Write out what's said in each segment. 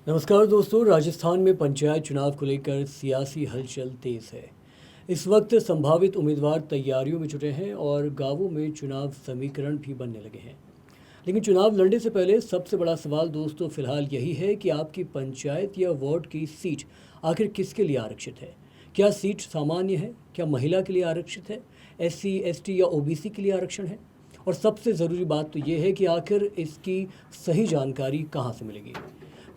नमस्कार दोस्तों, राजस्थान में पंचायत चुनाव को लेकर सियासी हलचल तेज है। इस वक्त संभावित उम्मीदवार तैयारियों में जुटे हैं और गांवों में चुनाव समीकरण भी बनने लगे हैं। लेकिन चुनाव लड़ने से पहले सबसे बड़ा सवाल दोस्तों फिलहाल यही है कि आपकी पंचायत या वार्ड की सीट आखिर किसके लिए आरक्षित है। क्या सीट सामान्य है, क्या महिला के लिए आरक्षित है, एससी एसटी या ओबीसी के लिए आरक्षण है, और सबसे ज़रूरी बात तो ये है कि आखिर इसकी सही जानकारी कहाँ से मिलेगी।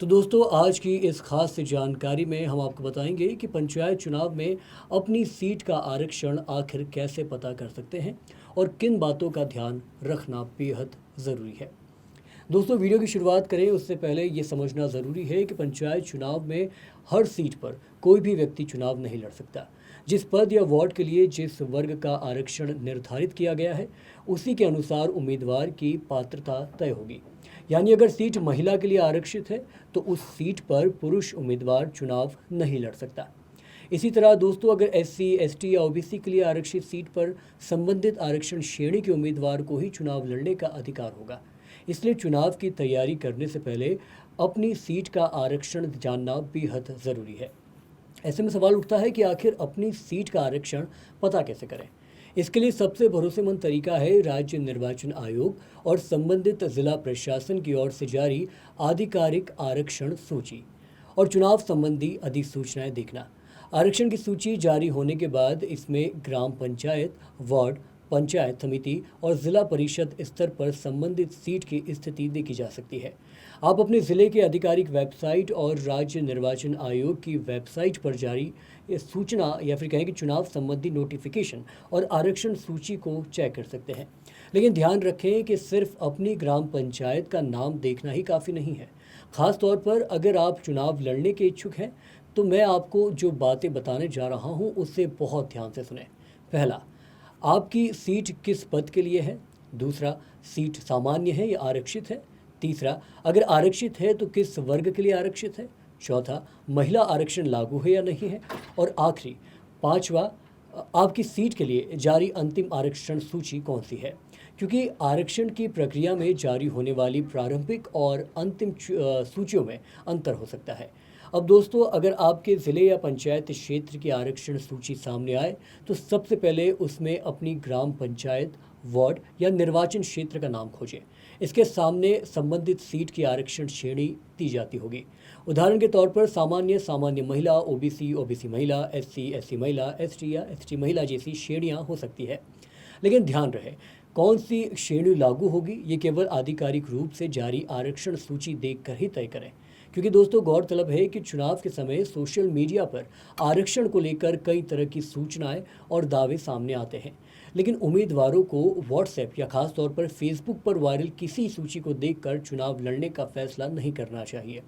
तो दोस्तों, आज की इस खास जानकारी में हम आपको बताएंगे कि पंचायत चुनाव में अपनी सीट का आरक्षण आखिर कैसे पता कर सकते हैं और किन बातों का ध्यान रखना बेहद ज़रूरी है। दोस्तों, वीडियो की शुरुआत करें उससे पहले ये समझना ज़रूरी है कि पंचायत चुनाव में हर सीट पर कोई भी व्यक्ति चुनाव नहीं लड़ सकता। जिस पद या वार्ड के लिए जिस वर्ग का आरक्षण निर्धारित किया गया है, उसी के अनुसार उम्मीदवार की पात्रता तय होगी। यानी अगर सीट महिला के लिए आरक्षित है तो उस सीट पर पुरुष उम्मीदवार चुनाव नहीं लड़ सकता। इसी तरह दोस्तों, अगर एससी एसटी या ओबीसी के लिए आरक्षित सीट पर संबंधित आरक्षण श्रेणी के उम्मीदवार को ही चुनाव लड़ने का अधिकार होगा। इसलिए चुनाव की तैयारी करने से पहले अपनी सीट का आरक्षण जानना बेहद ज़रूरी है। ऐसे में सवाल उठता है कि आखिर अपनी सीट का आरक्षण पता कैसे करें। इसके लिए सबसे भरोसेमंद तरीका है राज्य निर्वाचन आयोग और संबंधित जिला प्रशासन की ओर से जारी आधिकारिक आरक्षण सूची और चुनाव संबंधी अधिसूचनाएं देखना। आरक्षण की सूची जारी होने के बाद इसमें ग्राम पंचायत, वार्ड, पंचायत समिति और जिला परिषद स्तर पर संबंधित सीट की स्थिति देखी जा सकती है। आप अपने ज़िले के आधिकारिक वेबसाइट और राज्य निर्वाचन आयोग की वेबसाइट पर जारी सूचना या फिर कहें कि चुनाव संबंधी नोटिफिकेशन और आरक्षण सूची को चेक कर सकते हैं। लेकिन ध्यान रखें कि सिर्फ अपनी ग्राम पंचायत का नाम देखना ही काफ़ी नहीं है। ख़ास तौर पर अगर आप चुनाव लड़ने के इच्छुक हैं तो मैं आपको जो बातें बताने जा रहा हूँ उससे बहुत ध्यान से सुनें। पहला, आपकी सीट किस पद के लिए है। दूसरा, सीट सामान्य है या आरक्षित है। तीसरा, अगर आरक्षित है तो किस वर्ग के लिए आरक्षित है। चौथा, महिला आरक्षण लागू है या नहीं है। और आखिरी, पांचवा, आपकी सीट के लिए जारी अंतिम आरक्षण सूची कौन सी है। क्योंकि आरक्षण की प्रक्रिया में जारी होने वाली प्रारंभिक और अंतिम सूचियों में अंतर हो सकता है। अब दोस्तों, अगर आपके ज़िले या पंचायत क्षेत्र की आरक्षण सूची सामने आए तो सबसे पहले उसमें अपनी ग्राम पंचायत, वार्ड या निर्वाचन क्षेत्र का नाम खोजें। इसके सामने संबंधित सीट की आरक्षण श्रेणी दी जाती होगी। उदाहरण के तौर पर सामान्य महिला, ओबीसी ओबीसी महिला, एससी एससी महिला, एसटी या एसटी महिला जैसी श्रेणियां हो सकती है। लेकिन ध्यान रहे, कौन सी श्रेणी लागू होगी ये केवल आधिकारिक रूप से जारी आरक्षण सूची देखकर ही तय करें। क्योंकि दोस्तों, गौरतलब है कि चुनाव के समय सोशल मीडिया पर आरक्षण को लेकर कई तरह की सूचनाएं और दावे सामने आते हैं। लेकिन उम्मीदवारों को व्हाट्सएप या खास तौर पर फेसबुक पर वायरल किसी सूची को देखकर चुनाव लड़ने का फैसला नहीं करना चाहिए।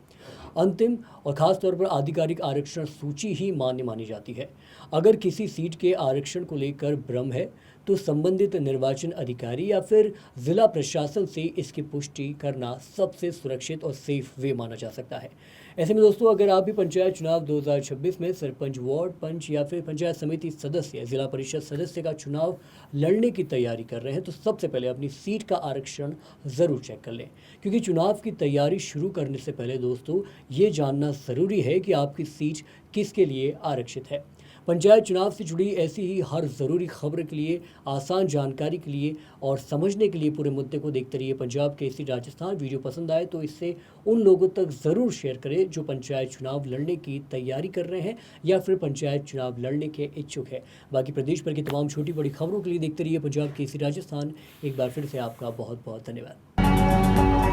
अंतिम और खास तौर पर आधिकारिक आरक्षण सूची ही मान्य मानी जाती है। अगर किसी सीट के आरक्षण को लेकर भ्रम है तो संबंधित निर्वाचन अधिकारी या फिर जिला प्रशासन से इसकी पुष्टि करना सबसे सुरक्षित और सेफ वे माना जा सकता है। ऐसे में दोस्तों, अगर आप भी पंचायत चुनाव 2026 में सरपंच, वार्ड पंच या फिर पंचायत समिति सदस्य, जिला परिषद सदस्य का चुनाव लड़ने की तैयारी कर रहे हैं तो सबसे पहले अपनी सीट का आरक्षण ज़रूर चेक कर लें। क्योंकि चुनाव की तैयारी शुरू करने से पहले दोस्तों ये जानना ज़रूरी है कि आपकी सीट किसके लिए आरक्षित है। पंचायत चुनाव से जुड़ी ऐसी ही हर ज़रूरी खबर के लिए, आसान जानकारी के लिए और समझने के लिए पूरे मुद्दे को देखते रहिए पंजाब केसरी राजस्थान। वीडियो पसंद आए तो इससे उन लोगों तक ज़रूर शेयर करें जो पंचायत चुनाव लड़ने की तैयारी कर रहे हैं या फिर पंचायत चुनाव लड़ने के इच्छुक है। बाकी प्रदेश भर की तमाम छोटी बड़ी खबरों के लिए देखते रहिए पंजाब केसरी राजस्थान। एक बार फिर से आपका बहुत बहुत धन्यवाद।